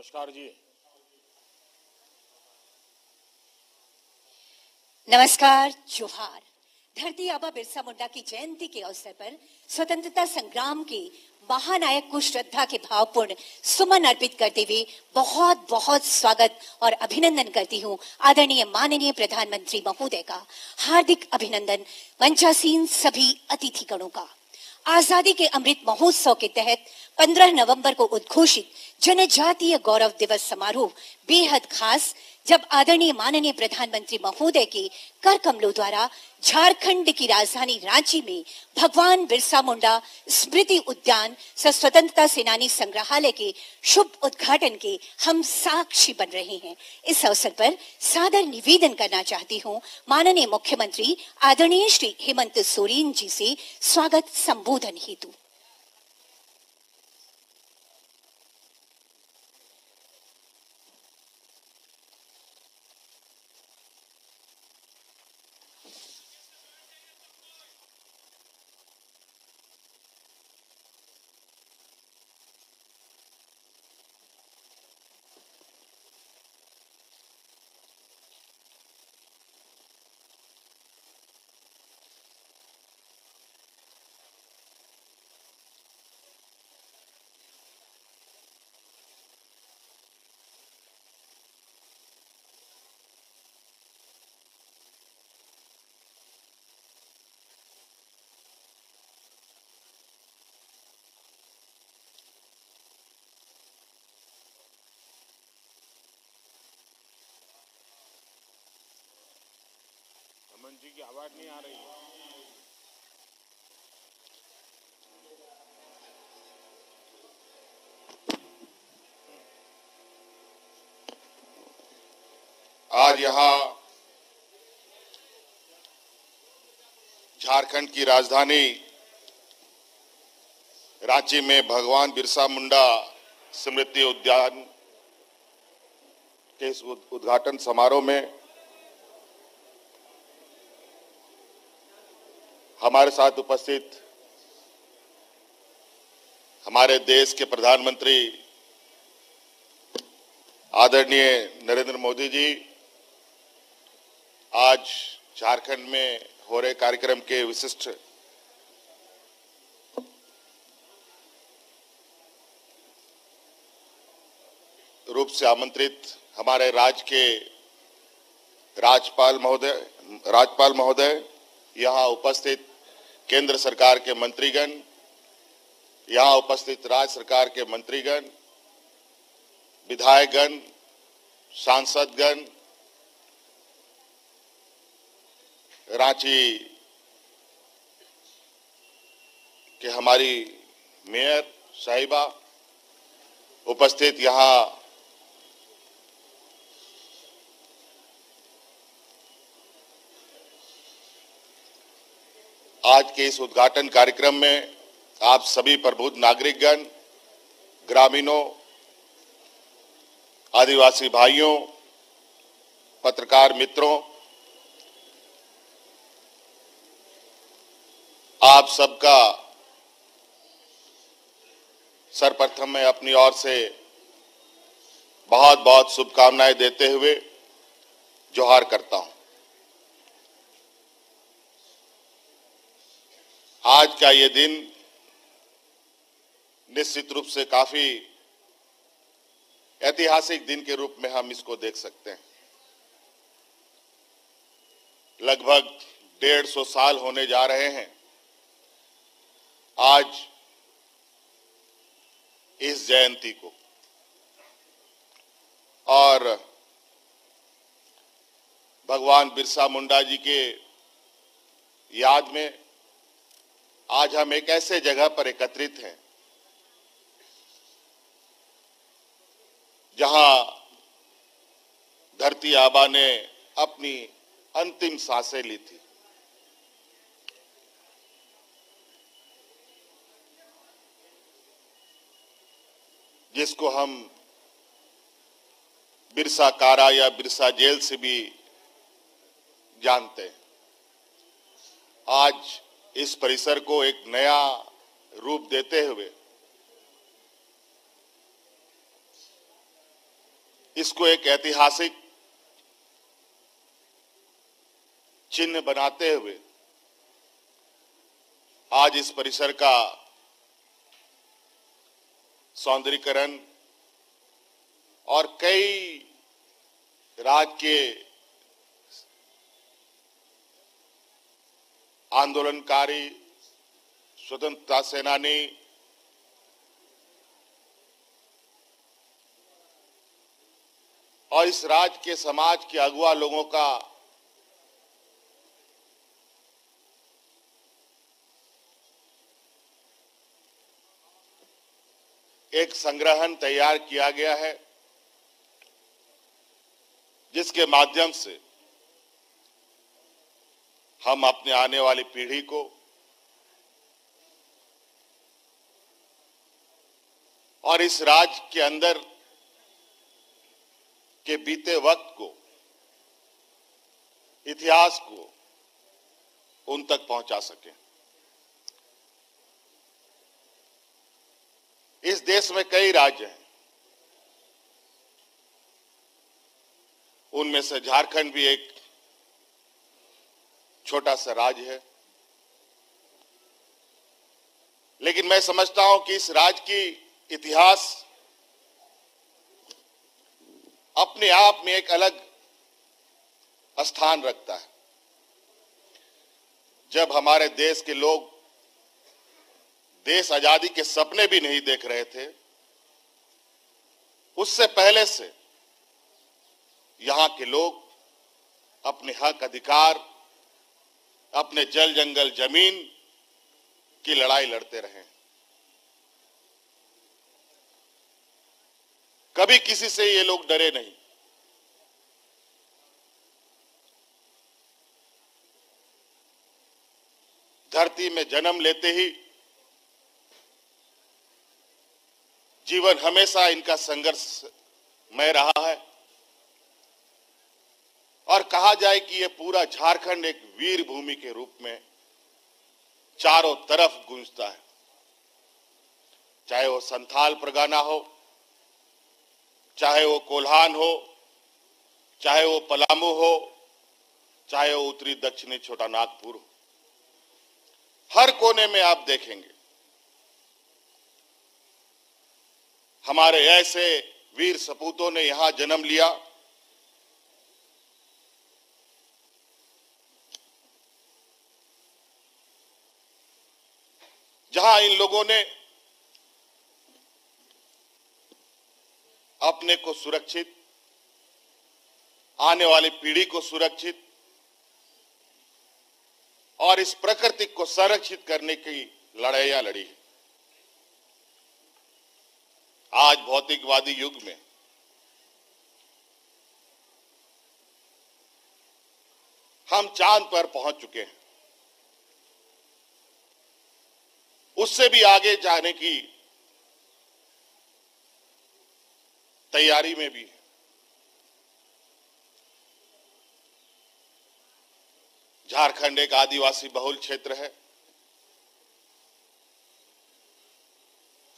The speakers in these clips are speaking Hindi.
नमस्कार जी। नमस्कार, जोहार। धरती आबा बिरसा मुंडा की जयंती के अवसर पर स्वतंत्रता संग्राम के महानायक को श्रद्धा के भावपूर्ण सुमन अर्पित करते हुए बहुत बहुत स्वागत और अभिनंदन करती हूँ आदरणीय माननीय प्रधानमंत्री महोदय का। हार्दिक अभिनंदन मंचासीन सभी अतिथिगणों का। आजादी के अमृत महोत्सव के तहत 15 नवंबर को उद्घोषित जनजातीय गौरव दिवस समारोह बेहद खास, जब आदरणीय माननीय प्रधानमंत्री महोदय के कर कमलों द्वारा झारखंड की राजधानी रांची में भगवान बिरसा मुंडा स्मृति उद्यान सह स्वतंत्रता सेनानी संग्रहालय के शुभ उद्घाटन के हम साक्षी बन रहे हैं। इस अवसर पर सादर निवेदन करना चाहती हूँ माननीय मुख्यमंत्री आदरणीय श्री हेमंत सोरेन जी से स्वागत संबोधन हेतु। अमन जी की आवाज नहीं आ रही है। आज यहाँ झारखंड की राजधानी रांची में भगवान बिरसा मुंडा स्मृति उद्यान के उद्घाटन समारोह में हमारे साथ उपस्थित हमारे देश के प्रधानमंत्री आदरणीय नरेंद्र मोदी जी आज झारखंड में हो रहे कार्यक्रम के विशिष्ट रूप से आमंत्रित हमारे राज्य के राज्यपाल महोदय, यहाँ उपस्थित केंद्र सरकार के मंत्रीगण, यहाँ उपस्थित राज्य सरकार के मंत्रीगण, विधायकगण, सांसदगण, रांची के हमारी मेयर साहिबा, उपस्थित यहाँ आज के इस उद्घाटन कार्यक्रम में आप सभी प्रबुद्ध नागरिकगण, ग्रामीणों, आदिवासी भाइयों, पत्रकार मित्रों, आप सबका सर्वप्रथम मैं अपनी ओर से बहुत बहुत शुभकामनाएं देते हुए जोहार करता हूं। आज का ये दिन निश्चित रूप से काफी ऐतिहासिक दिन के रूप में हम इसको देख सकते हैं। लगभग 150 साल होने जा रहे हैं आज इस जयंती को, और भगवान बिरसा मुंडा जी के याद में आज हम एक ऐसे जगह पर एकत्रित हैं जहां धरती आबा ने अपनी अंतिम सांसें ली थी। जिसको हम बिरसा कारा या बिरसा जेल से भी जानते हैं। आज इस परिसर को एक नया रूप देते हुए इसको एक ऐतिहासिक चिन्ह बनाते हुए आज इस परिसर का सौंदर्यीकरण और कई राज्य के आंदोलनकारी, स्वतंत्रता सेनानी और इस राज्य के समाज के अगुआ लोगों का एक संग्रहण तैयार किया गया है, जिसके माध्यम से हम अपने आने वाली पीढ़ी को और इस राज्य के अंदर के बीते वक्त को, इतिहास को उन तक पहुंचा सकें। इस देश में कई राज्य हैं, उनमें से झारखंड भी एक छोटा सा राज्य है, लेकिन मैं समझता हूं कि इस राज्य की इतिहास अपने आप में एक अलग स्थान रखता है। जब हमारे देश के लोग देश आजादी के सपने भी नहीं देख रहे थे, उससे पहले से यहां के लोग अपने हक अधिकार, अपने जल जंगल जमीन की लड़ाई लड़ते रहे। कभी किसी से ये लोग डरे नहीं। धरती में जन्म लेते ही जीवन हमेशा इनका संघर्षमय रहा है और कहा जाए कि ये पूरा झारखंड एक वीर भूमि के रूप में चारों तरफ गूंजता है। चाहे वो संथाल परगना हो, चाहे वो कोल्हान हो, चाहे वो पलामू हो, चाहे वो उत्तरी दक्षिणी छोटा नागपुर हो, हर कोने में आप देखेंगे हमारे ऐसे वीर सपूतों ने यहां जन्म लिया जहां इन लोगों ने अपने को सुरक्षित, आने वाली पीढ़ी को सुरक्षित और इस प्रकृति को संरक्षित करने की लड़ाइयां लड़ी। आज भौतिकवादी युग में हम चांद पर पहुंच चुके हैं, उससे भी आगे जाने की तैयारी में भी। झारखंड एक आदिवासी बहुल क्षेत्र है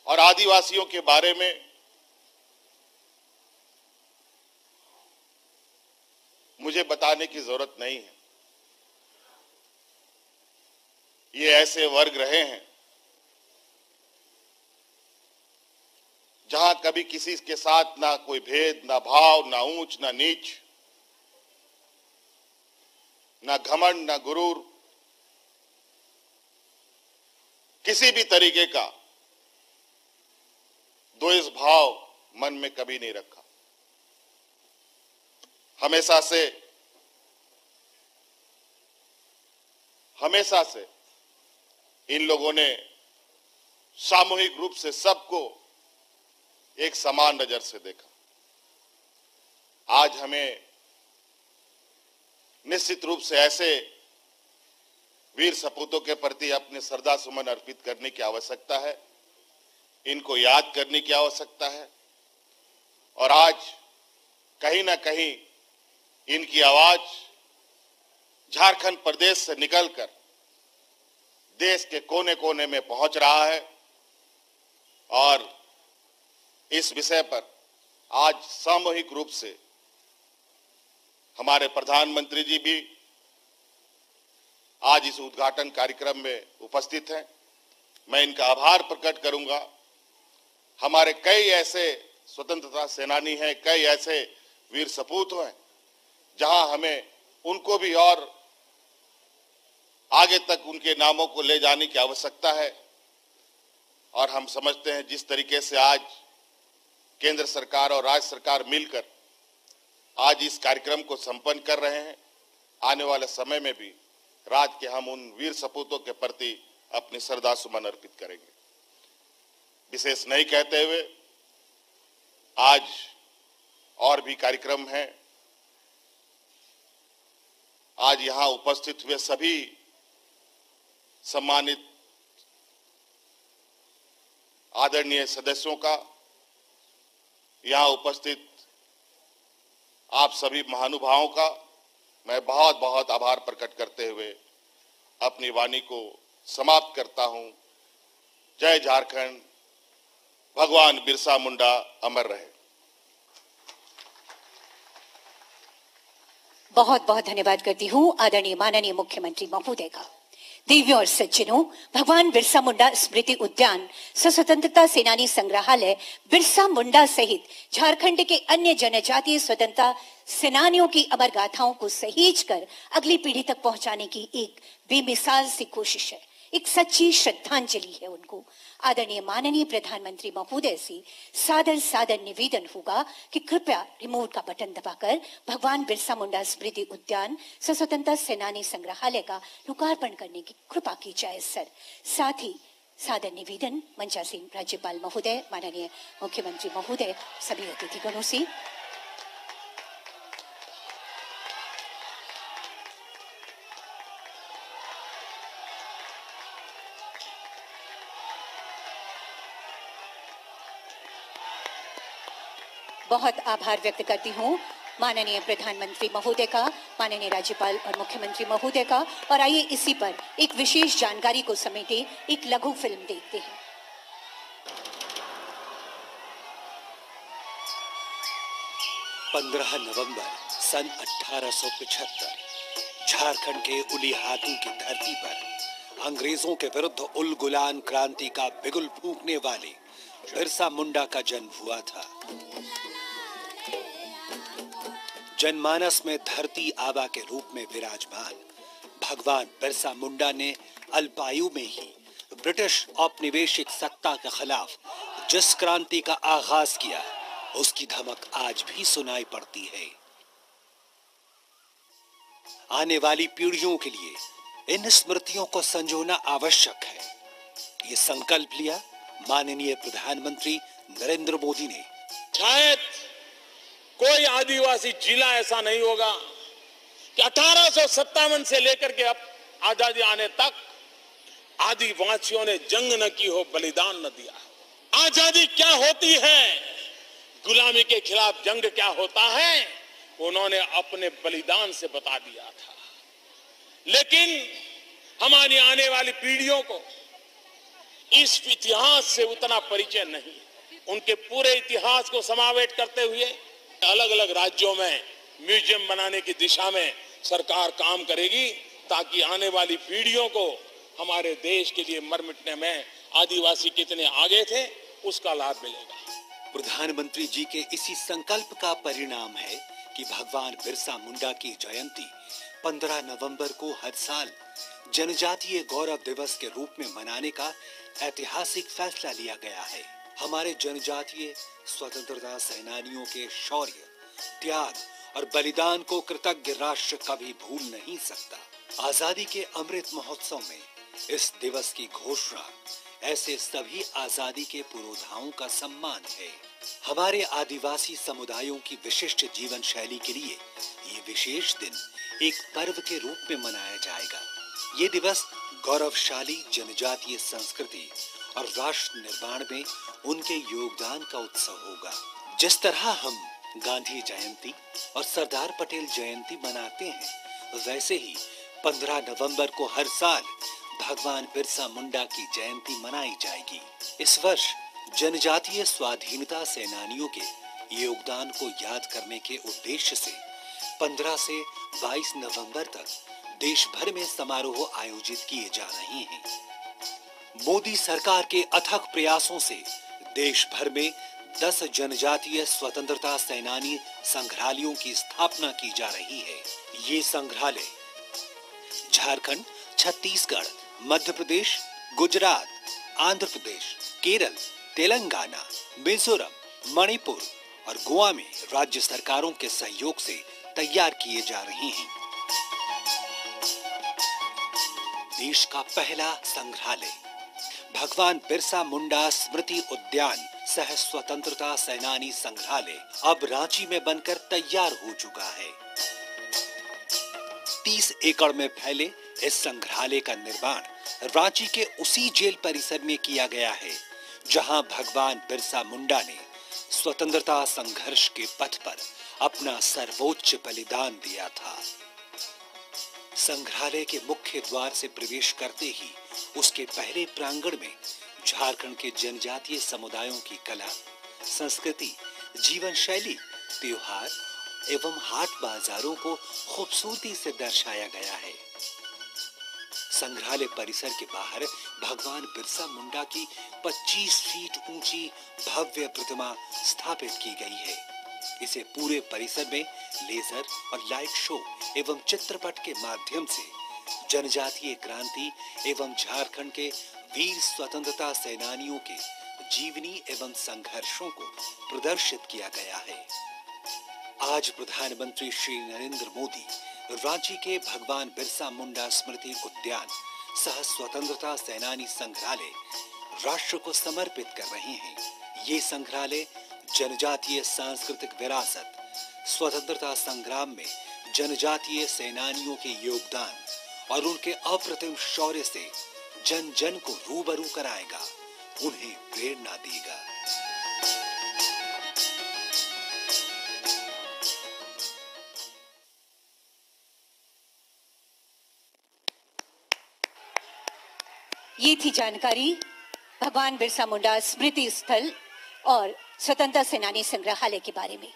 और आदिवासियों के बारे में मुझे बताने की जरूरत नहीं है। ये ऐसे वर्ग रहे हैं जहां कभी किसी के साथ ना कोई भेद, ना भाव, ना ऊंच, ना नीच, ना घमंड, ना गुरूर, किसी भी तरीके का द्वेष भाव मन में कभी नहीं रखा। हमेशा से इन लोगों ने सामूहिक रूप से सबको एक समान नजर से देखा। आज हमें निश्चित रूप से ऐसे वीर सपूतों के प्रति अपने श्रद्धा सुमन अर्पित करने की आवश्यकता है, इनको याद करने की आवश्यकता है और आज कहीं ना कहीं इनकी आवाज झारखंड प्रदेश से निकलकर देश के कोने कोने में पहुंच रहा है और इस विषय पर आज सामूहिक रूप से हमारे प्रधानमंत्री जी भी आज इस उद्घाटन कार्यक्रम में उपस्थित हैं। मैं इनका आभार प्रकट करूंगा। हमारे कई ऐसे स्वतंत्रता सेनानी हैं, कई ऐसे वीर सपूत हैं, जहां हमें उनको भी और आगे तक उनके नामों को ले जाने की आवश्यकता है। और हम समझते हैं जिस तरीके से आज केंद्र सरकार और राज्य सरकार मिलकर आज इस कार्यक्रम को संपन्न कर रहे हैं, आने वाले समय में भी राज्य के हम उन वीर सपूतों के प्रति अपनी श्रद्धा सुमन अर्पित करेंगे। विशेष नहीं कहते हुए आज और भी कार्यक्रम हैं। आज यहां उपस्थित हुए सभी सम्मानित आदरणीय सदस्यों का, यहां उपस्थित आप सभी महानुभावों का मैं बहुत बहुत आभार प्रकट करते हुए अपनी वाणी को समाप्त करता हूं। जय झारखंड, भगवान बिरसा मुंडा अमर रहे। बहुत बहुत धन्यवाद करती हूँ आदरणीय माननीय मुख्यमंत्री महोदय का। देवियों और सज्जनों, भगवान बिरसा मुंडा स्मृति उद्यान, स्वतंत्रता सेनानी संग्रहालय, बिरसा मुंडा सहित झारखंड के अन्य जनजातीय स्वतंत्रता सेनानियों की अमर गाथाओं को सहेज कर अगली पीढ़ी तक पहुंचाने की एक बेमिसाल सी कोशिश है, एक सच्ची श्रद्धांजलि है उनको। आदरणीय माननीय प्रधानमंत्री महोदय से सादर सादर निवेदन होगा कि कृपया रिमोट का बटन दबाकर भगवान बिरसा मुंडा स्मृति उद्यान, स्वतंत्रता सेनानी संग्रहालय का लोकार्पण करने की कृपा की जाए सर। साथ ही सादर निवेदन मंचासीन राज्यपाल महोदय, माननीय मुख्यमंत्री महोदय, सभी अतिथिगणों से। बहुत आभार व्यक्त करती हूँ माननीय प्रधानमंत्री महोदय का, माननीय राज्यपाल और मुख्यमंत्री महोदय का। और आइए इसी पर एक विशेष जानकारी को समेटे एक लघु फिल्म देखते हैं। 15 नवंबर सन 1875 झारखंड के उलिहातू की धरती पर अंग्रेजों के विरुद्ध उल गुलान क्रांति का बिगुल फूंकने वाले बिरसा मुंडा का जन्म हुआ था। जनमानस में धरती आबा के रूप में विराजमान भगवान बिरसा मुंडा ने अल्पायु में ही ब्रिटिश औपनिवेशिक सत्ता के खिलाफ जिस क्रांति का आगाज किया, उसकी धमक आज भी सुनाई पड़ती है। आने वाली पीढ़ियों के लिए इन स्मृतियों को संजोना आवश्यक है। ये संकल्प लिया माननीय प्रधानमंत्री नरेंद्र मोदी ने। शायद कोई आदिवासी जिला ऐसा नहीं होगा कि 1857 से लेकर के अब आजादी आने तक आदिवासियों ने जंग न की हो, बलिदान न दिया। आजादी क्या होती है, गुलामी के खिलाफ जंग क्या होता है, उन्होंने अपने बलिदान से बता दिया था। लेकिन हमारी आने वाली पीढ़ियों को इस इतिहास से उतना परिचय नहीं। उनके पूरे इतिहास को समावेश करते हुए अलग अलग राज्यों में म्यूजियम बनाने की दिशा में सरकार काम करेगी, ताकि आने वाली पीढ़ियों को हमारे देश के लिए मर मिटने में आदिवासी कितने आगे थे उसका लाभ मिलेगा। प्रधानमंत्री जी के इसी संकल्प का परिणाम है कि भगवान बिरसा मुंडा की जयंती 15 नवंबर को हर साल जनजातीय गौरव दिवस के रूप में मनाने का ऐतिहासिक फैसला लिया गया है। हमारे जनजातीय स्वतंत्रता सेनानियों के शौर्य, त्याग और बलिदान को कृतज्ञ राष्ट्र कभी भूल नहीं सकता। आजादी के अमृत महोत्सव में इस दिवस की घोषणा ऐसे सभी आजादी के पुरोधाओं का सम्मान है। हमारे आदिवासी समुदायों की विशिष्ट जीवन शैली के लिए ये विशेष दिन एक पर्व के रूप में मनाया जाएगा। ये दिवस गौरवशाली जनजातीय संस्कृति और राष्ट्र निर्माण में उनके योगदान का उत्सव होगा। जिस तरह हम गांधी जयंती और सरदार पटेल जयंती मनाते हैं, वैसे ही 15 नवंबर को हर साल भगवान बिरसा मुंडा की जयंती मनाई जाएगी। इस वर्ष जनजातीय स्वाधीनता सेनानियों के योगदान को याद करने के उद्देश्य से 15 से 22 नवंबर तक देश भर में समारोह आयोजित किए जा रहे हैं। मोदी सरकार के अथक प्रयासों से देश भर में 10 जनजातीय स्वतंत्रता सेनानी संग्रहालयों की स्थापना की जा रही है। ये संग्रहालय झारखंड, छत्तीसगढ़, मध्य प्रदेश, गुजरात, आंध्र प्रदेश, केरल, तेलंगाना, मिजोरम, मणिपुर और गोवा में राज्य सरकारों के सहयोग से तैयार किए जा रहे हैं। देश का पहला संग्रहालय भगवान बिरसा मुंडा स्मृति उद्यान सह स्वतंत्रता सेनानी संग्रहालय अब रांची में बनकर तैयार हो चुका है। 30 एकड़ में फैले इस संग्रहालय का निर्माण रांची के उसी जेल परिसर में किया गया है जहां भगवान बिरसा मुंडा ने स्वतंत्रता संघर्ष के पथ पर अपना सर्वोच्च बलिदान दिया था। संग्रहालय के मुख्य द्वार से प्रवेश करते ही उसके पहले प्रांगण में झारखंड के जनजातीय समुदायों की कला, संस्कृति, जीवन शैली, त्योहार एवं हाट बाजारों को खूबसूरती से दर्शाया गया है। संग्रहालय परिसर के बाहर भगवान बिरसा मुंडा की 25 फीट ऊंची भव्य प्रतिमा स्थापित की गई है। इसे पूरे परिसर में लेजर और लाइट शो एवं चित्रपट के माध्यम से जनजातीय क्रांति एवं झारखंड के वीर स्वतंत्रता सेनानियों के जीवनी एवं संघर्षों को प्रदर्शित किया गया है। आज प्रधानमंत्री श्री नरेंद्र मोदी रांची के भगवान बिरसा मुंडा स्मृति उद्यान सह स्वतंत्रता सेनानी संग्रहालय राष्ट्र को समर्पित कर रहे हैं। ये संग्रहालय जनजातीय सांस्कृतिक विरासत, स्वतंत्रता संग्राम में जनजातीय सेनानियों के योगदान और उनके अप्रतिम शौर्य से जन जन को रूबरू कराएगा, उन्हें प्रेरणा देगा। ये थी जानकारी भगवान बिरसा मुंडा स्मृति स्थल और स्वतंत्रता सेनानी संग्रहालय के बारे में।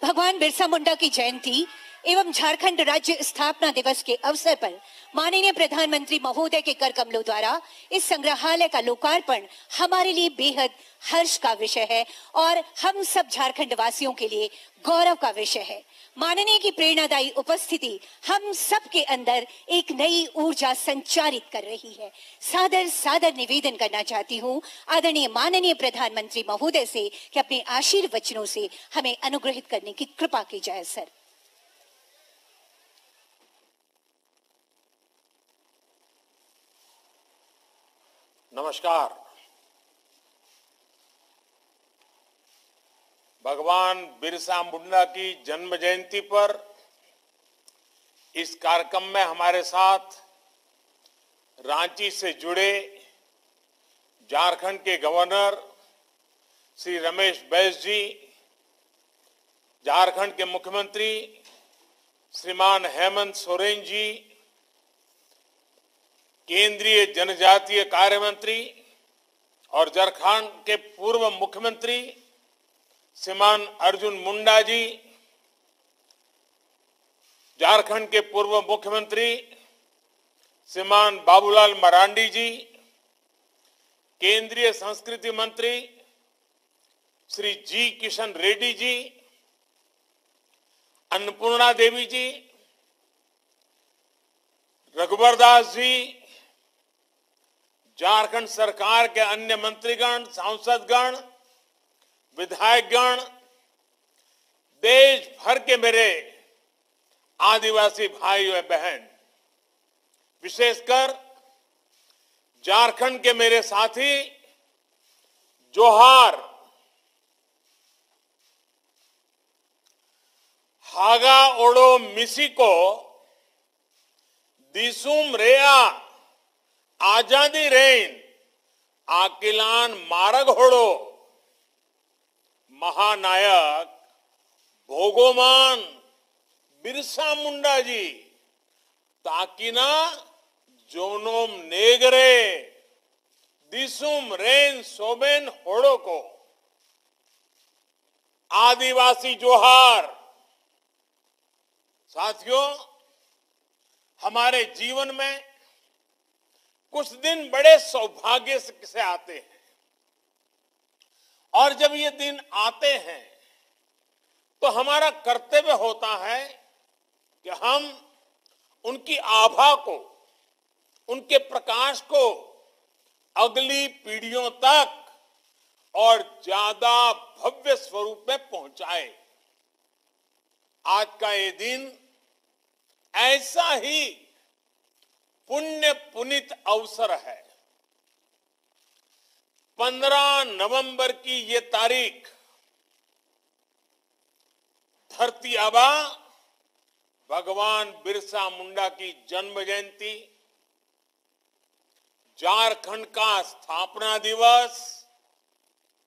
भगवान बिरसा मुंडा की जयंती एवं झारखंड राज्य स्थापना दिवस के अवसर पर माननीय प्रधानमंत्री महोदय के कर कमलों द्वारा इस संग्रहालय का लोकार्पण हमारे लिए बेहद हर्ष का विषय है और हम सब झारखंड वासियों के लिए गौरव का विषय है। माननीय की प्रेरणादायी उपस्थिति हम सब के अंदर एक नई ऊर्जा संचारित कर रही है। सादर सादर निवेदन करना चाहती हूँ आदरणीय माननीय प्रधानमंत्री महोदय से कि अपने आशीर्वचनों से हमें अनुग्रहित करने की कृपा की जाए। सर, नमस्कार। भगवान बिरसा मुंडा की जन्म जयंती पर इस कार्यक्रम में हमारे साथ रांची से जुड़े झारखंड के गवर्नर श्री रमेश बैस जी, झारखंड के मुख्यमंत्री श्रीमान हेमंत सोरेन जी, केंद्रीय जनजातीय कार्य मंत्री और झारखंड के पूर्व मुख्यमंत्री श्रीमान अर्जुन मुंडा जी, झारखंड के पूर्व मुख्यमंत्री श्रीमान बाबूलाल मरांडी जी, केंद्रीय संस्कृति मंत्री श्री जी किशन रेड्डी जी, अन्नपूर्णा देवी जी, रघुवर दास जी, झारखंड सरकार के अन्य मंत्रीगण, सांसदगण, विधायकगण, देश भर के मेरे आदिवासी भाई और बहन, विशेषकर झारखंड के मेरे साथी, जोहार। हागा ओडो मिसिको दिसुम रेया आजादी रेन आकिलान मारग होड़ो महानायक भोगोमान बिरसा मुंडा जी ताकिना जोनोम नेगरे दिसुम रेन सोबेन होड़ो को। आदिवासी जोहार। साथियों, हमारे जीवन में कुछ दिन बड़े सौभाग्य से आते हैं और जब ये दिन आते हैं तो हमारा कर्तव्य होता है कि हम उनकी आभा को, उनके प्रकाश को अगली पीढ़ियों तक और ज्यादा भव्य स्वरूप में पहुंचाए। आज का ये दिन ऐसा ही पुण्य पुनीत अवसर है। 15 नवंबर की ये तारीख धरती आबा भगवान बिरसा मुंडा की जन्म जयंती, झारखंड का स्थापना दिवस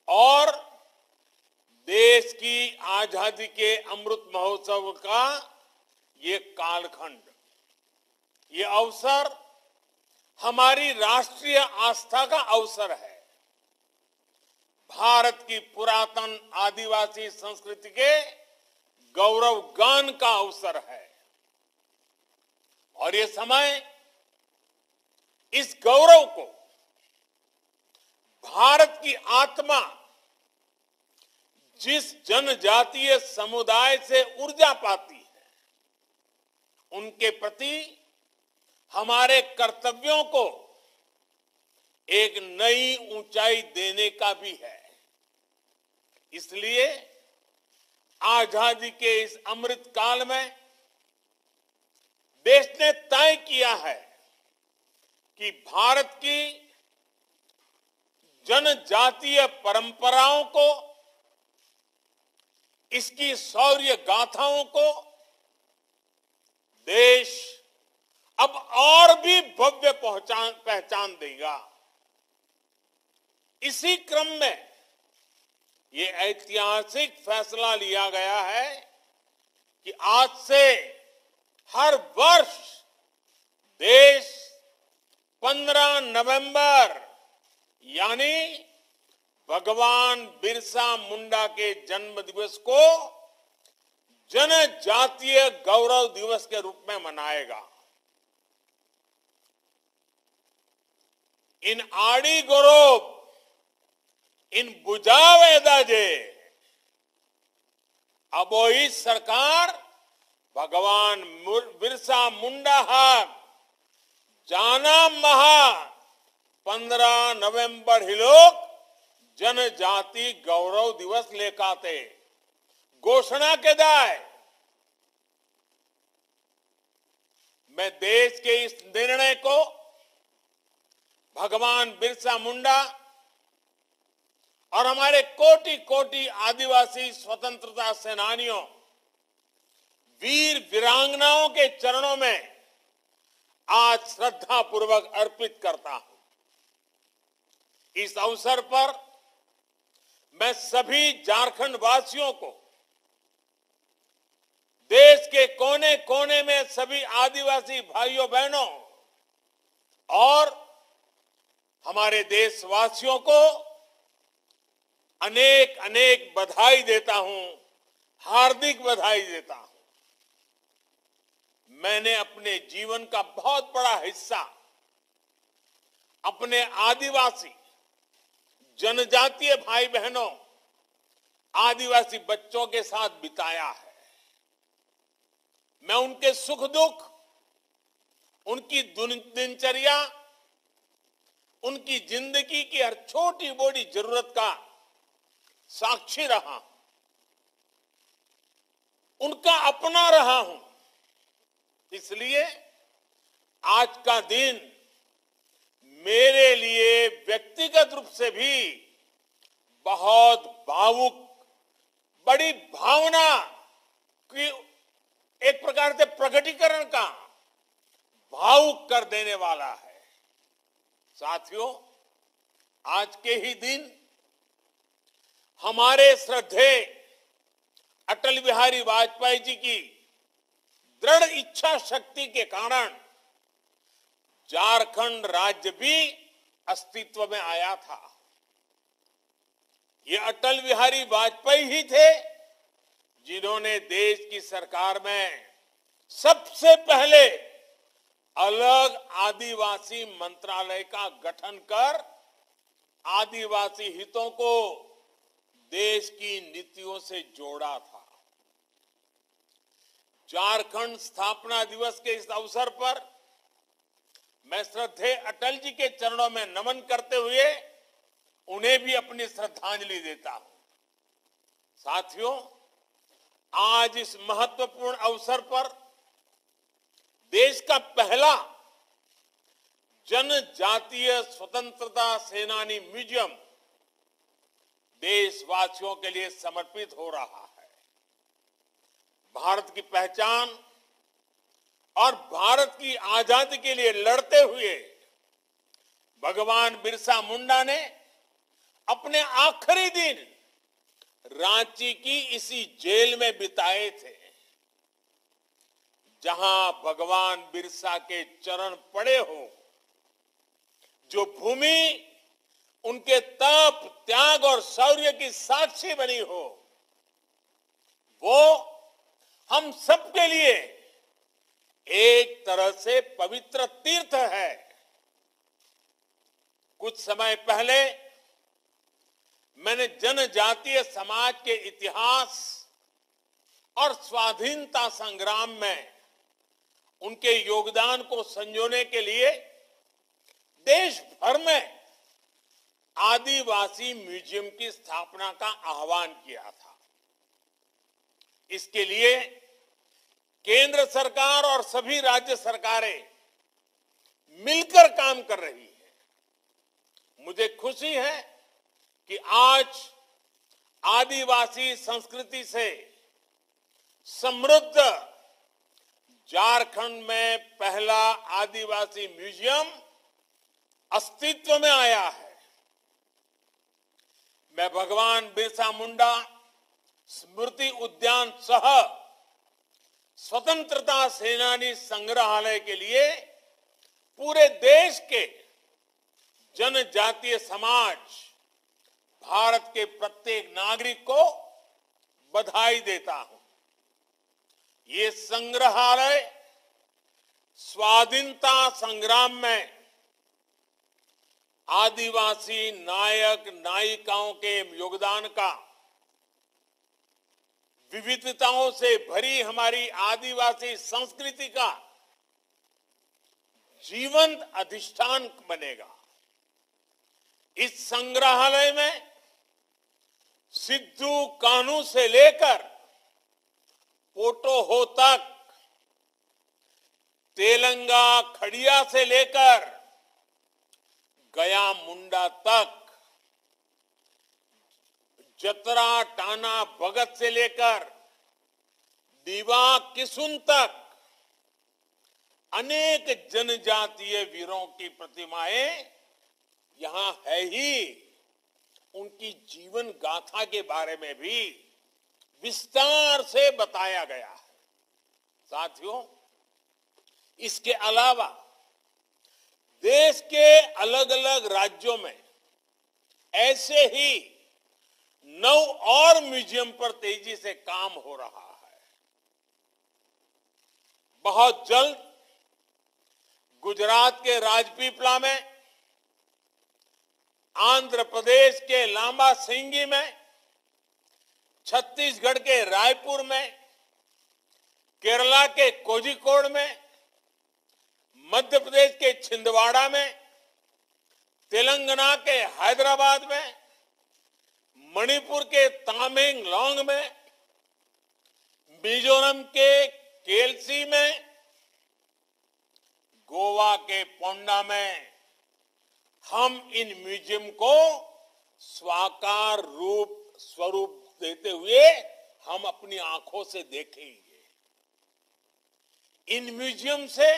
और देश की आजादी के अमृत महोत्सव का ये कालखंड, ये अवसर हमारी राष्ट्रीय आस्था का अवसर है। भारत की पुरातन आदिवासी संस्कृति के गौरव गान का अवसर है और ये समय इस गौरव को भारत की आत्मा जिस जनजातीय समुदाय से ऊर्जा पाती है, उनके प्रति हमारे कर्तव्यों को एक नई ऊंचाई देने का भी है। इसलिए आजादी के इस अमृत काल में देश ने तय किया है कि भारत की जनजातीय परंपराओं को, इसकी शौर्य गाथाओं को देश अब और भी भव्य पहचान देगा। इसी क्रम में ये ऐतिहासिक फैसला लिया गया है कि आज से हर वर्ष देश 15 नवंबर यानी भगवान बिरसा मुंडा के जन्म दिवस को जनजातीय गौरव दिवस के रूप में मनाएगा। इन आड़ी गौरव, इन बुझावे दाजे अबोई सरकार भगवान बिरसा मुंडा हक जाना महा 15 नवंबर ही लोग जनजाति गौरव दिवस लेकाते घोषणा के दाए। मैं देश के इस निर्णय को भगवान बिरसा मुंडा और हमारे कोटि कोटि आदिवासी स्वतंत्रता सेनानियों, वीर वीरांगनाओं के चरणों में आज श्रद्धा पूर्वक अर्पित करता हूं। इस अवसर पर मैं सभी झारखंड वासियों को, देश के कोने कोने में सभी आदिवासी भाइयों बहनों और हमारे देशवासियों को अनेक अनेक बधाई देता हूं, हार्दिक बधाई देता हूं। मैंने अपने जीवन का बहुत बड़ा हिस्सा अपने आदिवासी जनजातीय भाई बहनों, आदिवासी बच्चों के साथ बिताया है। मैं उनके सुख दुख, उनकी दिनचर्या, उनकी जिंदगी की हर छोटी बड़ी जरूरत का साक्षी रहा हूं, उनका अपना रहा हूं। इसलिए आज का दिन मेरे लिए व्यक्तिगत रूप से भी बहुत भावुक, बड़ी भावना की एक प्रकार से प्रकटीकरण का भावुक कर देने वाला है। साथियों, आज के ही दिन हमारे श्रद्धेय अटल बिहारी वाजपेयी जी की दृढ़ इच्छा शक्ति के कारण झारखंड राज्य भी अस्तित्व में आया था। ये अटल बिहारी वाजपेयी ही थे जिन्होंने देश की सरकार में सबसे पहले अलग आदिवासी मंत्रालय का गठन कर आदिवासी हितों को देश की नीतियों से जोड़ा था। झारखंड स्थापना दिवस के इस अवसर पर मैं श्रद्धेय अटल जी के चरणों में नमन करते हुए उन्हें भी अपनी श्रद्धांजलि देता हूं। साथियों, आज इस महत्वपूर्ण अवसर पर देश का पहला जनजातीय स्वतंत्रता सेनानी म्यूजियम देशवासियों के लिए समर्पित हो रहा है। भारत की पहचान और भारत की आजादी के लिए लड़ते हुए भगवान बिरसा मुंडा ने अपने आखिरी दिन रांची की इसी जेल में बिताए थे, जहां भगवान बिरसा के चरण पड़े हो, जो भूमि उनके तप, त्याग और शौर्य की साक्षी बनी हो, वो हम सबके लिए एक तरह से पवित्र तीर्थ है। कुछ समय पहले मैंने जनजातीय समाज के इतिहास और स्वाधीनता संग्राम में उनके योगदान को संजोने के लिए देश भर में आदिवासी म्यूजियम की स्थापना का आह्वान किया था। इसके लिए केंद्र सरकार और सभी राज्य सरकारें मिलकर काम कर रही है। मुझे खुशी है कि आज आदिवासी संस्कृति से समृद्ध झारखंड में पहला आदिवासी म्यूजियम अस्तित्व में आया है। मैं भगवान बिरसा मुंडा स्मृति उद्यान सह स्वतंत्रता सेनानी संग्रहालय के लिए पूरे देश के जनजातीय समाज, भारत के प्रत्येक नागरिक को बधाई देता हूं। ये संग्रहालय स्वाधीनता संग्राम में आदिवासी नायक नायिकाओं के योगदान का, विविधताओं से भरी हमारी आदिवासी संस्कृति का जीवंत अधिष्ठान बनेगा। इस संग्रहालय में सिद्धू कान्हू से लेकर पोटोहो तक, तेलंगा खड़िया से लेकर गया मुंडा तक, जतरा टाना भगत से लेकर दीवा किसुन तक अनेक जनजातीय वीरों की प्रतिमाएं यहां है ही। उनकी जीवन गाथा के बारे में भी विस्तार से बताया गया है। साथियों, इसके अलावा देश के अलग अलग राज्यों में ऐसे ही 9 और म्यूजियम पर तेजी से काम हो रहा है। बहुत जल्द गुजरात के राजपीपला में, आंध्र प्रदेश के लांबा सिंगी में, छत्तीसगढ़ के रायपुर में, केरला के कोझिकोड में, मध्य प्रदेश के छिंदवाड़ा में, तेलंगाना के हैदराबाद में, मणिपुर के तामेंगलोंग में, मिजोरम के केलसी में, गोवा के पोंडा में हम इन म्यूजियम को साकार स्वरूप देते हुए हम अपनी आंखों से देखेंगे। इन म्यूजियम से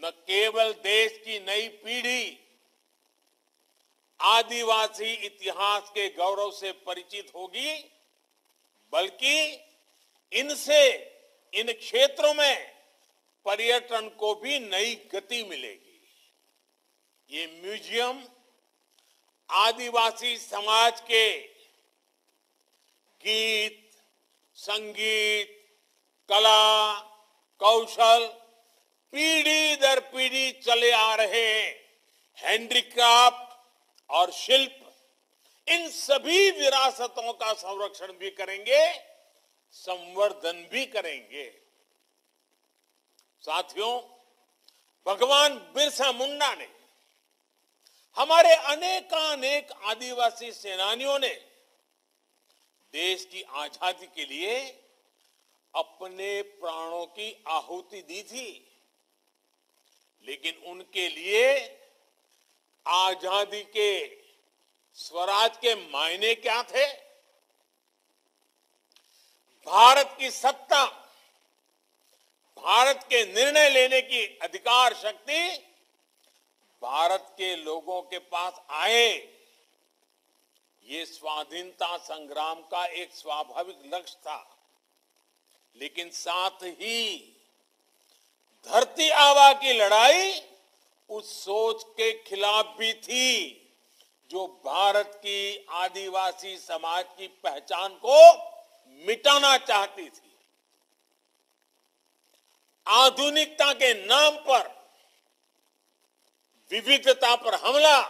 न केवल देश की नई पीढ़ी आदिवासी इतिहास के गौरव से परिचित होगी, बल्कि इनसे इन क्षेत्रों में पर्यटन को भी नई गति मिलेगी। ये म्यूजियम आदिवासी समाज के गीत, संगीत, कला, कौशल, पीढ़ी दर पीढ़ी चले आ रहे हैंडीक्राफ्ट और शिल्प, इन सभी विरासतों का संरक्षण भी करेंगे, संवर्धन भी करेंगे। साथियों, भगवान बिरसा मुंडा ने, हमारे अनेकानेक आदिवासी सेनानियों ने देश की आजादी के लिए अपने प्राणों की आहुति दी थी, लेकिन उनके लिए आजादी के, स्वराज के मायने क्या थे? भारत की सत्ता, भारत के निर्णय लेने की अधिकार शक्ति भारत के लोगों के पास आए, ये स्वाधीनता संग्राम का एक स्वाभाविक लक्ष्य था। लेकिन साथ ही धरती आबा की लड़ाई उस सोच के खिलाफ भी थी जो भारत की आदिवासी समाज की पहचान को मिटाना चाहती थी। आधुनिकता के नाम पर विविधता पर हमला,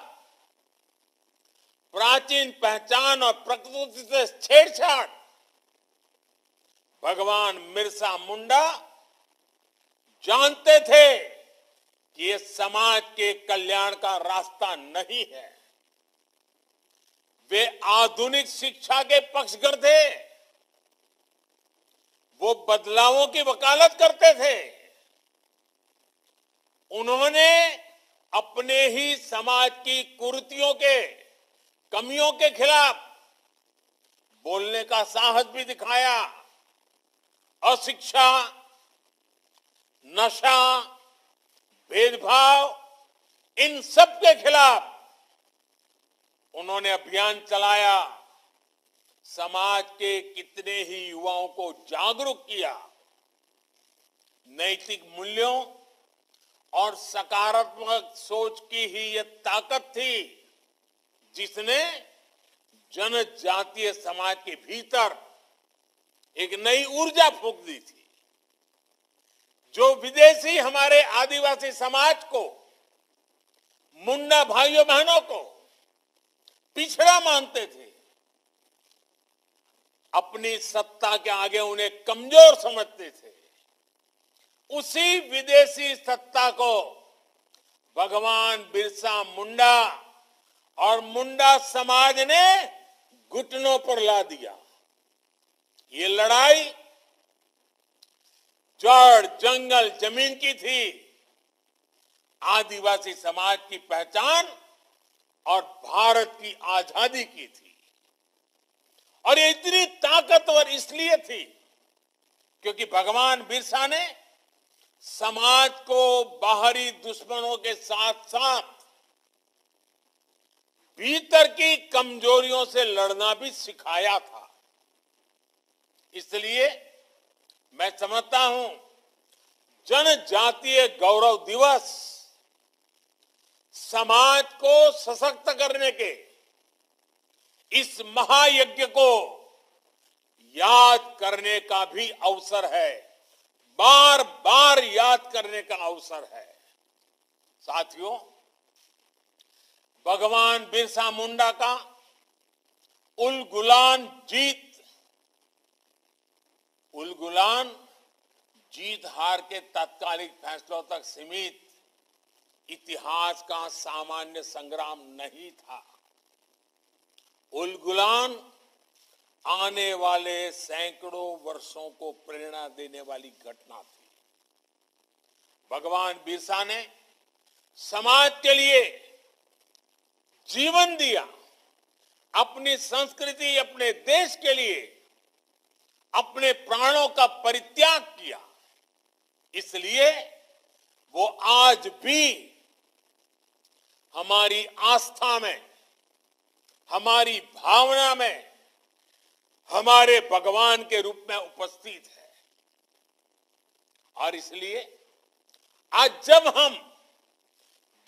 प्राचीन पहचान और प्रकृति से छेड़छाड़, भगवान बिरसा मुंडा जानते थे कि ये समाज के कल्याण का रास्ता नहीं है। वे आधुनिक शिक्षा के पक्षधर थे, वो बदलावों की वकालत करते थे। उन्होंने अपने ही समाज की कुरीतियों के, कमियों के खिलाफ बोलने का साहस भी दिखाया। अशिक्षा, नशा, भेदभाव, इन सब के खिलाफ उन्होंने अभियान चलाया। समाज के कितने ही युवाओं को जागरूक किया। नैतिक मूल्यों और सकारात्मक सोच की ही यह ताकत थी जिसने जनजातीय समाज के भीतर एक नई ऊर्जा फूंक दी थी। जो विदेशी हमारे आदिवासी समाज को, मुंडा भाइयों बहनों को पिछड़ा मानते थे, अपनी सत्ता के आगे उन्हें कमजोर समझते थे, उसी विदेशी सत्ता को भगवान बिरसा मुंडा और मुंडा समाज ने घुटनों पर ला दिया। ये लड़ाई जड़, जंगल, जमीन की थी, आदिवासी समाज की पहचान और भारत की आजादी की थी। और ये इतनी ताकतवर इसलिए थी क्योंकि भगवान बिरसा ने समाज को बाहरी दुश्मनों के साथ साथ भीतर की कमजोरियों से लड़ना भी सिखाया था। इसलिए मैं समझता हूं जनजातीय गौरव दिवस समाज को सशक्त करने के इस महायज्ञ को याद करने का भी अवसर है, बार बार याद करने का अवसर है। साथियों, भगवान बिरसा मुंडा का उलगुलान जीत हार के तात्कालिक फैसलों तक सीमित इतिहास का सामान्य संग्राम नहीं था। उलगुलान आने वाले सैकड़ों वर्षों को प्रेरणा देने वाली घटना थी। भगवान बिरसा ने समाज के लिए जीवन दिया, अपनी संस्कृति, अपने देश के लिए अपने प्राणों का परित्याग किया। इसलिए वो आज भी हमारी आस्था में, हमारी भावना में, हमारे भगवान के रूप में उपस्थित है। और इसलिए आज जब हम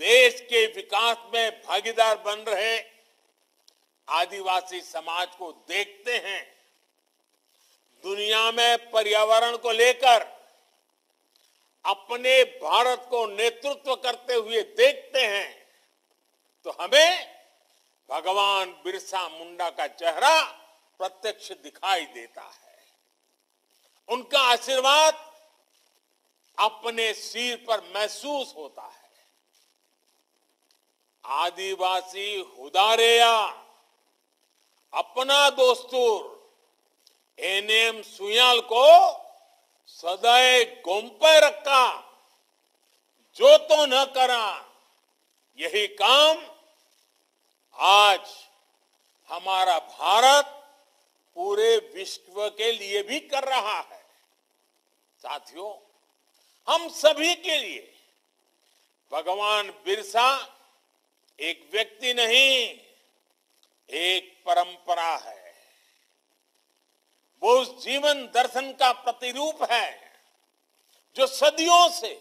देश के विकास में भागीदार बन रहे आदिवासी समाज को देखते हैं दुनिया में पर्यावरण को लेकर अपने भारत को नेतृत्व करते हुए देखते हैं तो हमें भगवान बिरसा मुंडा का चेहरा प्रत्यक्ष दिखाई देता है। उनका आशीर्वाद अपने सिर पर महसूस होता है। आदिवासी हुदारेया अपना दोस्तूर एनएम सुयाल को सदैव गोंपे रखा, जो तो न करा। यही काम आज हमारा भारत पूरे विश्व के लिए भी कर रहा है। साथियों, हम सभी के लिए भगवान बिरसा एक व्यक्ति नहीं, एक परंपरा है। वो उस जीवन दर्शन का प्रतिरूप है जो सदियों से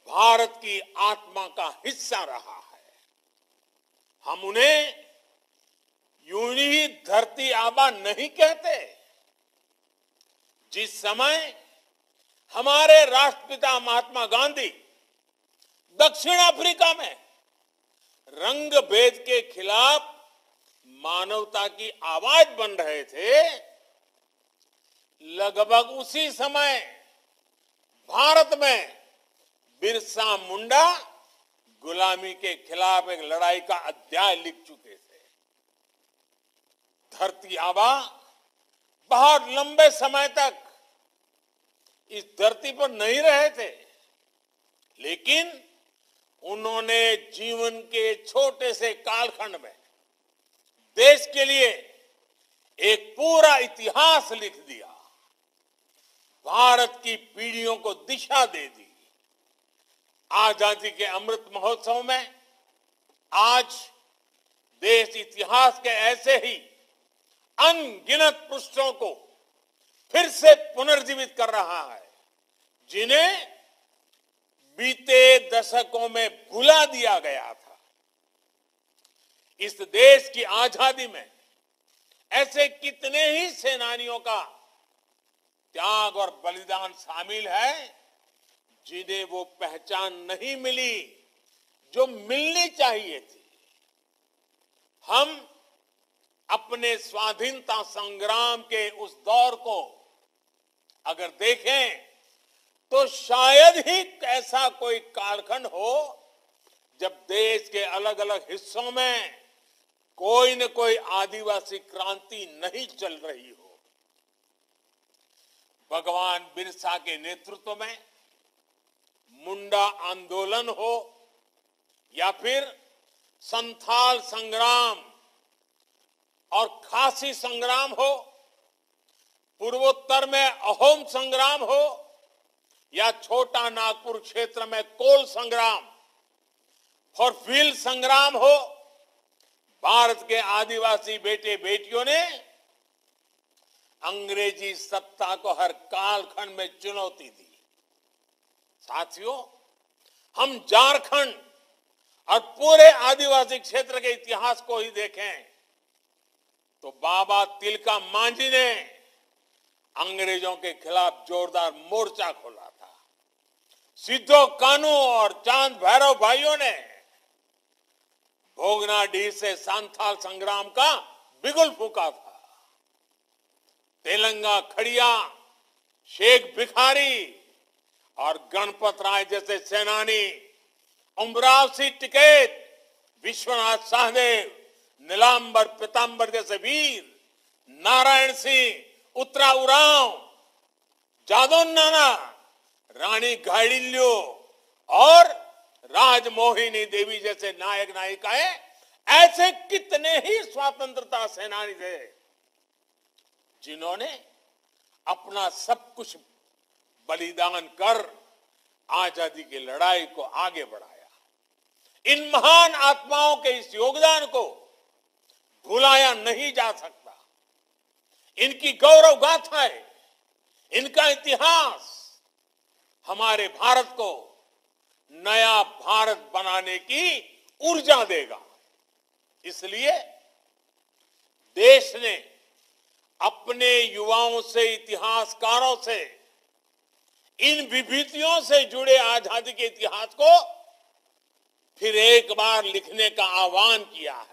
भारत की आत्मा का हिस्सा रहा है। हम उन्हें यूं ही धरती आबा नहीं कहते। जिस समय हमारे राष्ट्रपिता महात्मा गांधी दक्षिण अफ्रीका में रंग भेद के खिलाफ मानवता की आवाज बन रहे थे, लगभग उसी समय भारत में बिरसा मुंडा गुलामी के खिलाफ एक लड़ाई का अध्याय लिख चुके थे। धरती आबा बहुत लंबे समय तक इस धरती पर नहीं रहे थे, लेकिन उन्होंने जीवन के छोटे से कालखंड में देश के लिए एक पूरा इतिहास लिख दिया, भारत की पीढ़ियों को दिशा दे दी। आजादी के अमृत महोत्सव में आज देश इतिहास के ऐसे ही अनगिनत पृष्ठों को फिर से पुनर्जीवित कर रहा है, जिन्हें बीते दशकों में भुला दिया गया था। इस देश की आजादी में ऐसे कितने ही सेनानियों का त्याग और बलिदान शामिल है, जिन्हें वो पहचान नहीं मिली जो मिलनी चाहिए थी। हम अपने स्वाधीनता संग्राम के उस दौर को अगर देखें तो शायद ही ऐसा कोई कालखंड हो जब देश के अलग अलग हिस्सों में कोई न कोई आदिवासी क्रांति नहीं चल रही हो। भगवान बिरसा के नेतृत्व में मुंडा आंदोलन हो या फिर संथाल संग्राम और खासी संग्राम हो, पूर्वोत्तर में अहोम संग्राम हो या छोटा नागपुर क्षेत्र में कोल संग्राम और भील संग्राम हो, भारत के आदिवासी बेटे बेटियों ने अंग्रेजी सत्ता को हर कालखंड में चुनौती दी। साथियों, हम झारखंड और पूरे आदिवासी क्षेत्र के इतिहास को ही देखें तो बाबा तिलका मांझी ने अंग्रेजों के खिलाफ जोरदार मोर्चा खोला था। सिद्धो कानू और चांद भैरव भाइयों ने भोगनाडीह से सांथाल संग्राम का बिगुल फूंका था। तेलंगा खड़िया, शेख भिखारी और गणपत राय जैसे सेनानी, उमराव सिंह टिकैत, विश्वनाथ सहदेव, नीलांबर पीतांबर जैसे वीर, नारायण सिंह, उत्तरा उरांव, जादव नाना, रानी घाडिल्यो और राजमोहिनी देवी जैसे नायक नायिकाएं, ऐसे कितने ही स्वतंत्रता सेनानी थे जिन्होंने अपना सब कुछ बलिदान कर आजादी की लड़ाई को आगे बढ़ाया। इन महान आत्माओं के इस योगदान को भुलाया नहीं जा सकता। इनकी गौरव गाथाएं, इनका इतिहास हमारे भारत को नया भारत बनाने की ऊर्जा देगा। इसलिए देश ने अपने युवाओं से, इतिहासकारों से इन विभूतियों से जुड़े आजादी के इतिहास को फिर एक बार लिखने का आह्वान किया है।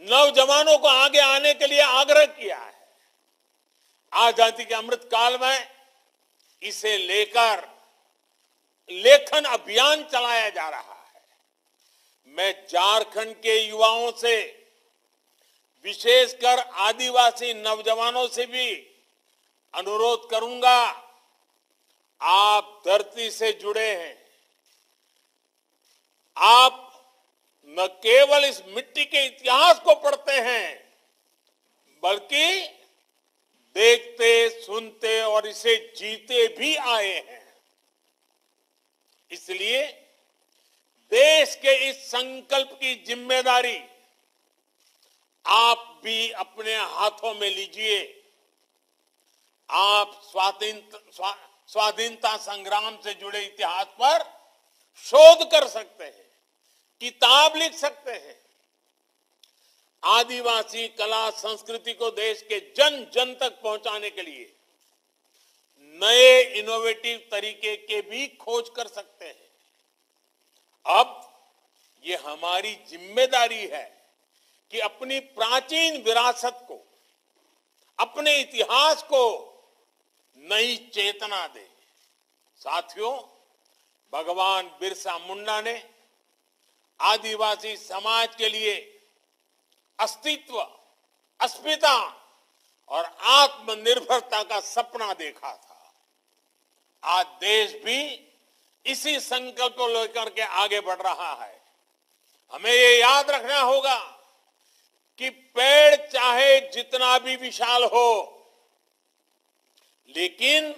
नौजवानों को आगे आने के लिए आग्रह किया है। आजादी के अमृत काल में इसे लेकर लेखन अभियान चलाया जा रहा है। मैं झारखंड के युवाओं से, विशेषकर आदिवासी नौजवानों से भी अनुरोध करूंगा, आप धरती से जुड़े हैं। आप न केवल इस मिट्टी के इतिहास को पढ़ते हैं, बल्कि देखते, सुनते और इसे जीते भी आए हैं। इसलिए देश के इस संकल्प की जिम्मेदारी आप भी अपने हाथों में लीजिए। आप स्वाधीनता संग्राम से जुड़े इतिहास पर शोध कर सकते हैं, किताब लिख सकते हैं। आदिवासी कला संस्कृति को देश के जन जन तक पहुंचाने के लिए नए इनोवेटिव तरीके के भी खोज कर सकते हैं। अब ये हमारी जिम्मेदारी है कि अपनी प्राचीन विरासत को, अपने इतिहास को नई चेतना दे। साथियों, भगवान बिरसा मुंडा ने आदिवासी समाज के लिए अस्तित्व, अस्मिता और आत्मनिर्भरता का सपना देखा था। आज देश भी इसी संकल्प को लेकर के आगे बढ़ रहा है। हमें ये याद रखना होगा कि पेड़ चाहे जितना भी विशाल हो, लेकिन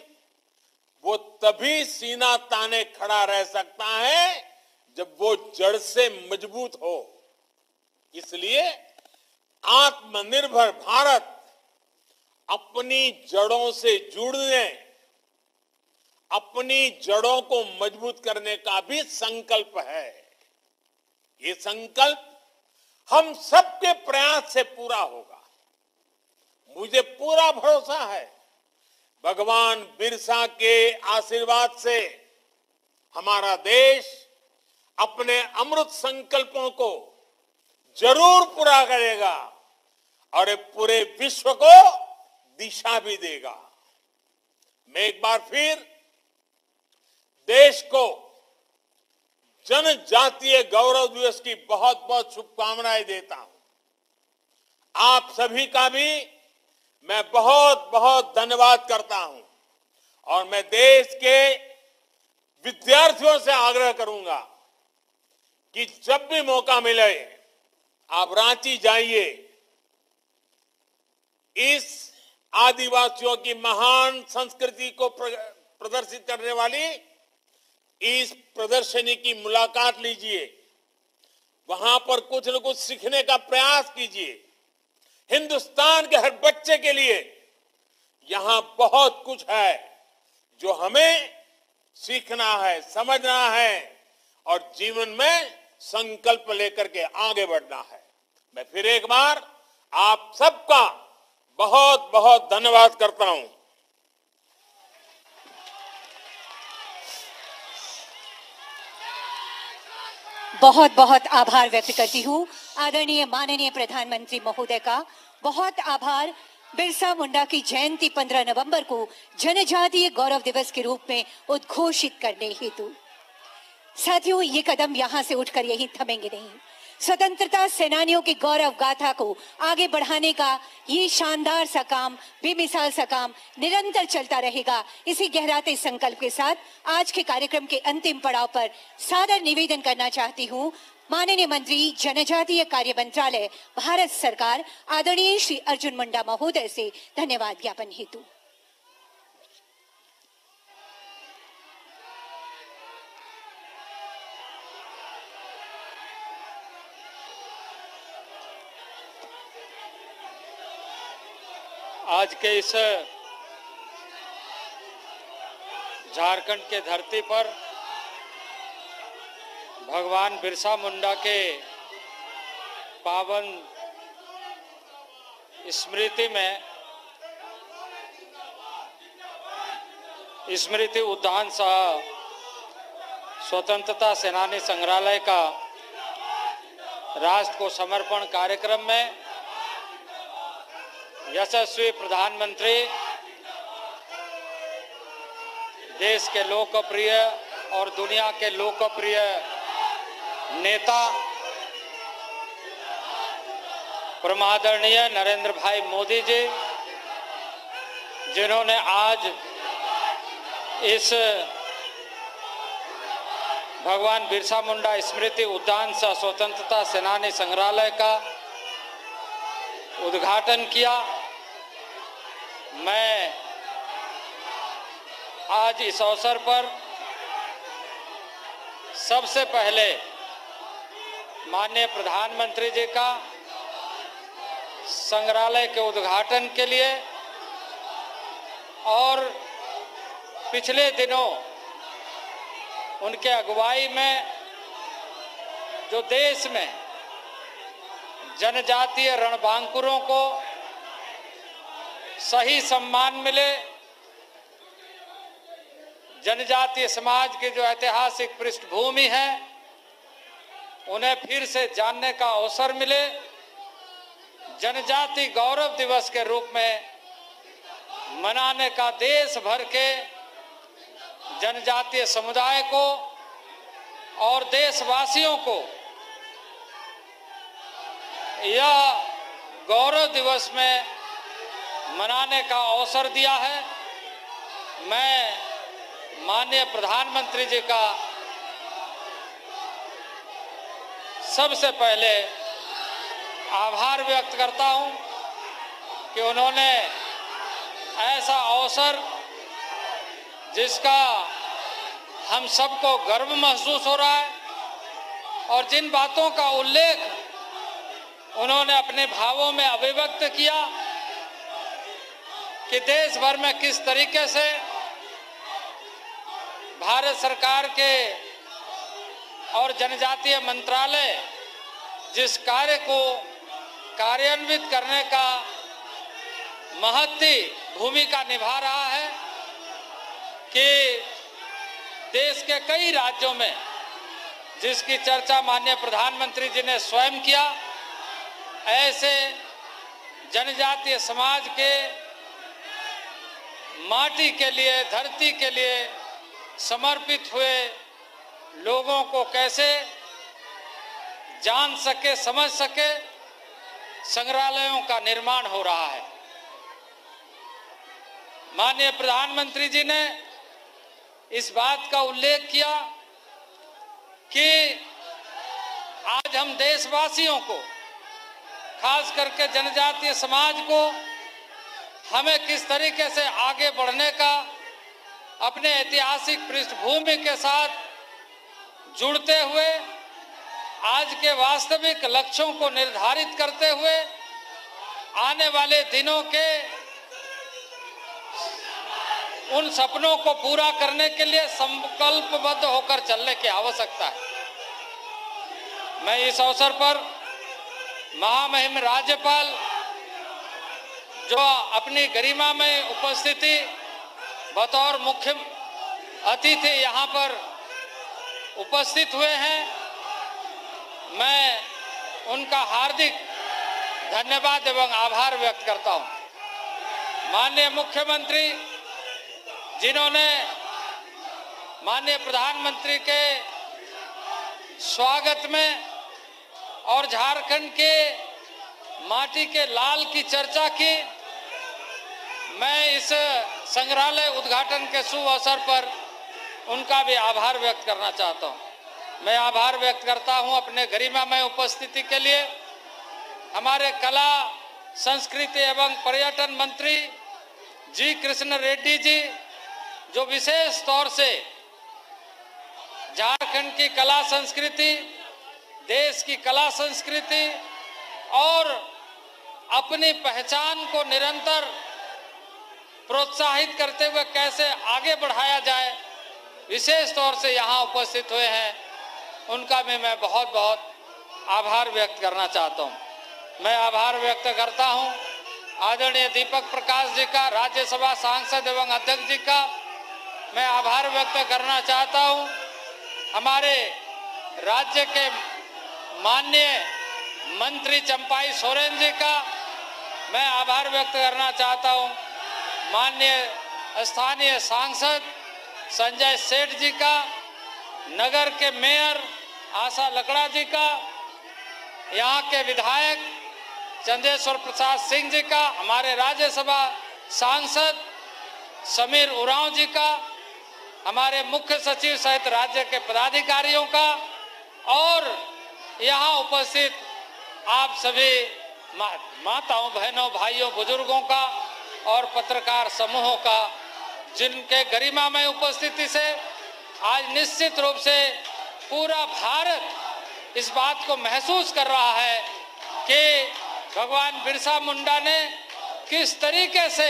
वो तभी सीना ताने खड़ा रह सकता है जब वो जड़ से मजबूत हो। इसलिए आत्मनिर्भर भारत अपनी जड़ों से जुड़ने, अपनी जड़ों को मजबूत करने का भी संकल्प है। ये संकल्प हम सबके प्रयास से पूरा होगा। मुझे पूरा भरोसा है, भगवान बिरसा के आशीर्वाद से हमारा देश अपने अमृत संकल्पों को जरूर पूरा करेगा और पूरे विश्व को दिशा भी देगा। मैं एक बार फिर देश को जनजातीय गौरव दिवस की बहुत बहुत शुभकामनाएं देता हूं। आप सभी का भी मैं बहुत बहुत धन्यवाद करता हूं और मैं देश के विद्यार्थियों से आग्रह करूंगा कि जब भी मौका मिले आप रांची जाइए। इस आदिवासियों की महान संस्कृति को प्रदर्शित करने वाली इस प्रदर्शनी की मुलाकात लीजिए। वहां पर कुछ न कुछ सीखने का प्रयास कीजिए। हिंदुस्तान के हर बच्चे के लिए यहां बहुत कुछ है जो हमें सीखना है, समझना है और जीवन में संकल्प लेकर के आगे बढ़ना है। मैं फिर एक बार आप सबका बहुत बहुत धन्यवाद करता हूं। बहुत बहुत आभार व्यक्त करती हूँ आदरणीय माननीय प्रधानमंत्री महोदय का। बहुत आभार। बिरसा मुंडा की जयंती 15 नवंबर को जनजातीय गौरव दिवस के रूप में उद्घोषित करने हेतु। साथियों, ये कदम यहाँ से उठकर यहीं थमेंगे नहीं। स्वतंत्रता सेनानियों की गौरव गाथा को आगे बढ़ाने का ये शानदार सा काम, बेमिसाल सा काम निरंतर चलता रहेगा। इसी गहराते संकल्प के साथ आज के कार्यक्रम के अंतिम पड़ाव पर सादर निवेदन करना चाहती हूँ माननीय मंत्री जनजातीय कार्य मंत्रालय भारत सरकार आदरणीय श्री अर्जुन मुंडा महोदय से धन्यवाद ज्ञापन हेतु। आज के इस झारखंड के धरती पर भगवान बिरसा मुंडा के पावन स्मृति में स्मृति उद्यान सह स्वतंत्रता सेनानी संग्रहालय का राष्ट्र को समर्पण कार्यक्रम में यशस्वी प्रधानमंत्री, देश के लोकप्रिय और दुनिया के लोकप्रिय नेता परमादरणीय नरेंद्र भाई मोदी जी, जिन्होंने आज इस भगवान बिरसा मुंडा स्मृति उद्यान सह स्वतंत्रता सेनानी संग्रहालय का उद्घाटन किया। मैं आज इस अवसर पर सबसे पहले माननीय प्रधानमंत्री जी का संग्रहालय के उद्घाटन के लिए और पिछले दिनों उनके अगुवाई में जो देश में जनजातीय रणबांकुरों को सही सम्मान मिले, जनजातीय समाज की जो ऐतिहासिक पृष्ठभूमि है उन्हें फिर से जानने का अवसर मिले, जनजाति गौरव दिवस के रूप में मनाने का देश भर के जनजातीय समुदाय को और देशवासियों को यह गौरव दिवस में मनाने का अवसर दिया है। मैं माननीय प्रधानमंत्री जी का सबसे पहले आभार व्यक्त करता हूं कि उन्होंने ऐसा अवसर जिसका हम सबको गर्व महसूस हो रहा है और जिन बातों का उल्लेख उन्होंने अपने भावों में अभिव्यक्त किया कि देश भर में किस तरीके से भारत सरकार के और जनजातीय मंत्रालय जिस कार्य को कार्यान्वित करने का महत्वपूर्ण भूमिका निभा रहा है कि देश के कई राज्यों में, जिसकी चर्चा माननीय प्रधानमंत्री जी ने स्वयं किया, ऐसे जनजातीय समाज के माटी के लिए, धरती के लिए समर्पित हुए लोगों को कैसे जान सके, समझ सके, संग्रहालयों का निर्माण हो रहा है। माननीय प्रधानमंत्री जी ने इस बात का उल्लेख किया कि आज हम देशवासियों को, खास करके जनजातीय समाज को, हमें किस तरीके से आगे बढ़ने का अपने ऐतिहासिक पृष्ठभूमि के साथ जुड़ते हुए आज के वास्तविक लक्ष्यों को निर्धारित करते हुए आने वाले दिनों के उन सपनों को पूरा करने के लिए संकल्पबद्ध होकर चलने की आवश्यकता है। मैं इस अवसर पर महामहिम राज्यपाल जो अपनी गरिमा में उपस्थिति बतौर मुख्य अतिथि यहाँ पर उपस्थित हुए हैं, मैं उनका हार्दिक धन्यवाद एवं आभार व्यक्त करता हूँ। माननीय मुख्यमंत्री जिन्होंने माननीय प्रधानमंत्री के स्वागत में और झारखंड के माटी के लाल की चर्चा की, मैं इस संग्रहालय उद्घाटन के शुभ अवसर पर उनका भी आभार व्यक्त करना चाहता हूं। मैं आभार व्यक्त करता हूं अपने गरिमा में उपस्थिति के लिए हमारे कला, संस्कृति एवं पर्यटन मंत्री जी कृष्ण रेड्डी जी, जो विशेष तौर से झारखंड की कला संस्कृति, देश की कला संस्कृति और अपनी पहचान को निरंतर प्रोत्साहित करते हुए कैसे आगे बढ़ाया जाए, विशेष तौर से यहाँ उपस्थित हुए हैं, उनका भी मैं बहुत बहुत आभार व्यक्त करना चाहता हूँ। मैं आभार व्यक्त करता हूँ आदरणीय दीपक प्रकाश जी का, राज्यसभा सांसद एवं अध्यक्ष जी का मैं आभार व्यक्त करना चाहता हूं। हमारे राज्य के माननीय मंत्री चंपाई सोरेन जी का मैं आभार व्यक्त करना चाहता हूं। माननीय स्थानीय सांसद संजय सेठ जी का, नगर के मेयर आशा लकड़ा जी का, यहाँ के विधायक चंदेश्वर प्रसाद सिंह जी का, हमारे राज्यसभा सांसद समीर उरांव जी का, हमारे मुख्य सचिव सहित राज्य के पदाधिकारियों का और यहाँ उपस्थित आप सभी माताओं, बहनों, भाइयों, बुजुर्गों का और पत्रकार समूहों का, जिनके गरिमामय उपस्थिति से आज निश्चित रूप से पूरा भारत इस बात को महसूस कर रहा है कि भगवान बिरसा मुंडा ने किस तरीके से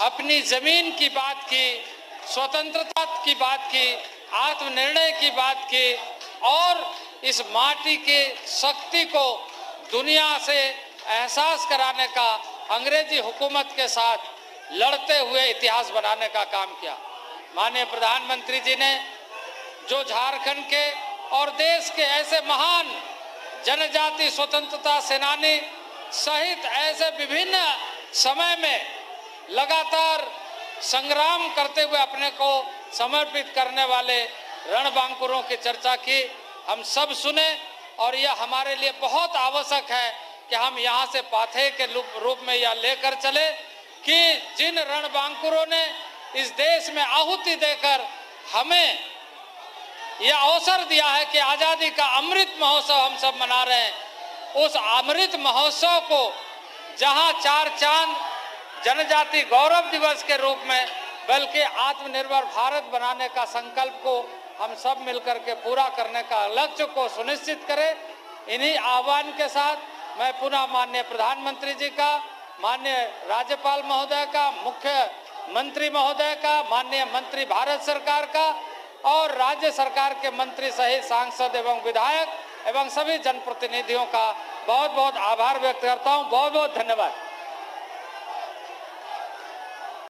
अपनी जमीन की बात की, स्वतंत्रता की बात की, आत्मनिर्णय की बात की और इस माटी की शक्ति को दुनिया से एहसास कराने का अंग्रेजी हुकूमत के साथ लड़ते हुए इतिहास बनाने का काम किया। माननीय प्रधानमंत्री जी ने जो झारखंड के और देश के ऐसे महान जनजाति स्वतंत्रता सेनानी सहित ऐसे विभिन्न समय में लगातार संग्राम करते हुए अपने को समर्पित करने वाले रणबांकुरों की चर्चा की, हम सब सुने और यह हमारे लिए बहुत आवश्यक है कि हम यहाँ से पाथेय के रूप में यह लेकर चले कि जिन रणबांकुरों ने इस देश में आहुति देकर हमें यह अवसर दिया है कि आजादी का अमृत महोत्सव हम सब मना रहे हैं, उस अमृत महोत्सव को जहां चार चांद जनजाति गौरव दिवस के रूप में बल्कि आत्मनिर्भर भारत बनाने का संकल्प को हम सब मिलकर के पूरा करने का लक्ष्य को सुनिश्चित करें। इन्हीं आह्वान के साथ मैं पुनः माननीय प्रधानमंत्री जी का, माननीय राज्यपाल महोदय का, मुख्यमंत्री महोदय का, माननीय मंत्री भारत सरकार का और राज्य सरकार के मंत्री सहित सांसद एवं विधायक एवं सभी जनप्रतिनिधियों का बहुत बहुत आभार व्यक्त करता हूं। बहुत बहुत धन्यवाद।